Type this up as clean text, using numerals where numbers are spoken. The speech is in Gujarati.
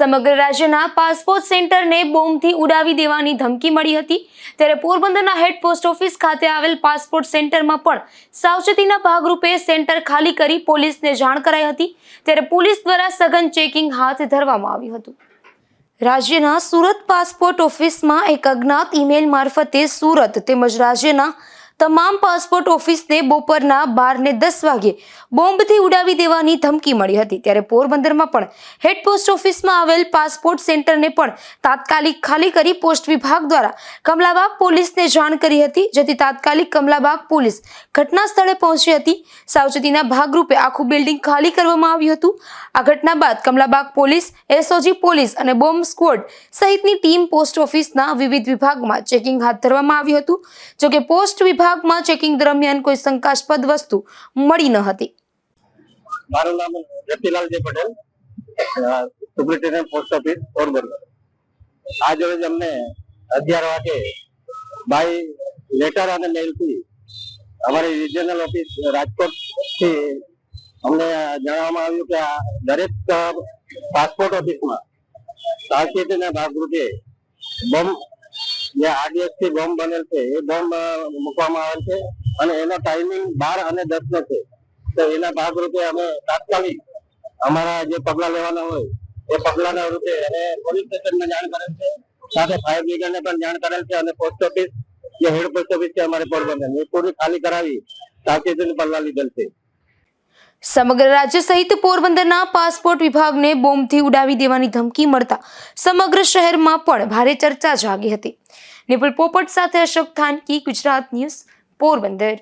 સમગ્ર રાજ્યના પાસપોર્ટ સેન્ટરને બોમ્બથી ઉડાવી દેવાની ધમકી મળી હતી। ત્યારે પોરબંદરના હેડ પોસ્ટ ઓફિસ ખાતે આવેલ પાસપોર્ટ સેન્ટરમાં પણ સાવચેતીના ભાગરૂપે સેન્ટર ખાલી કરી પોલીસને જાણ કરાઈ હતી। ત્યારે પોલીસ દ્વારા સઘન ચેકિંગ હાથ ધરવામાં આવ્યું હતું। રાજ્યના સુરત પાસપોર્ટ ઓફિસમાં એક અજ્ઞાત ઈમેલ મારફતે સુરત તેમજ રાજ્યના તમામ પાસપોર્ટ ઓફિસને બપોરના 12 ને 10 વાગે બોમ્બથી ઉડાવી દેવાની ધમકી મળી હતી। ત્યારે પોરબંદરમાં પણ હેડ પોસ્ટ ઓફિસમાં આવેલ પાસપોર્ટ સેન્ટરને પણ તાત્કાલિક ખાલી કરી પોસ્ટ વિભાગ દ્વારા કમલાબાગ પોલીસને જાણ કરી હતી, જેથી તાત્કાલિક કમલાબાગ પોલીસ ઘટના સ્થળે પહોંચી હતી। સાવચેતીના ભાગરૂપે આખું બિલ્ડિંગ ખાલી કરવામાં આવ્યું હતું। આ ઘટના બાદ કમલાબાગ પોલીસ, એસઓજી પોલીસ અને બોમ્બ સ્ક્વોડ સહિતની ટીમ પોસ્ટ ઓફિસના વિવિધ વિભાગમાં ચેકિંગ હાથ ધરવામાં આવ્યું હતું। જોકે પોસ્ટ વિભાગમાં ચેકિંગ દરમિયાન કોઈ શંકાસ્પદ વસ્તુ મળી ન હતી। મારું નામ Jatilalji Patel, superintendent post office Porbandar. આજ રોજ અમને 11 વાગે બાય લેટર અને મેલથી અમારી રિજનલ ઓફિસ રાજકોટથી અમને જણાવવામાં આવ્યું કે આ દરેક પાસપોર્ટ ઓફિસમાં સાવચેતીના ભાગરૂપે બોમ્બ જે RDX થી બોમ્બ બનેલ છે એ બોમ્બ મૂકવામાં આવેલ છે અને એનો ટાઈમિંગ 12 અને 10 નો છે। તો એના ભાગરૂપે અમે તાત્કાલિક અમારા જે પગલા લેવાના હોય એ પગલાના રૂપે અને પોલીસ સ્ટેશનમાં જાણ કરેલ છે, સાથે ફાયર બ્રિગેડને પણ જાણ કરેલ છે અને પોસ્ટ ઓફિસ જે હેડ પોસ્ટ ઓફિસ છે અમારે પોરબંદર એ પૂરી ખાલી કરાવી સાવચેતીના પગલા લીધેલ છે। સમગ્ર રાજ્ય સહિત પોરબંદરના પાસપોર્ટ વિભાગને બોમ્બથી ઉડાવી દેવાની ધમકી મળતા સમગ્ર શહેરમાં પણ ભારે ચર્ચા જાગી હતી। નિપુલ પોપટ સાથે અશોક થાનકી, ગુજરાત ન્યૂઝ, પોરબંદર।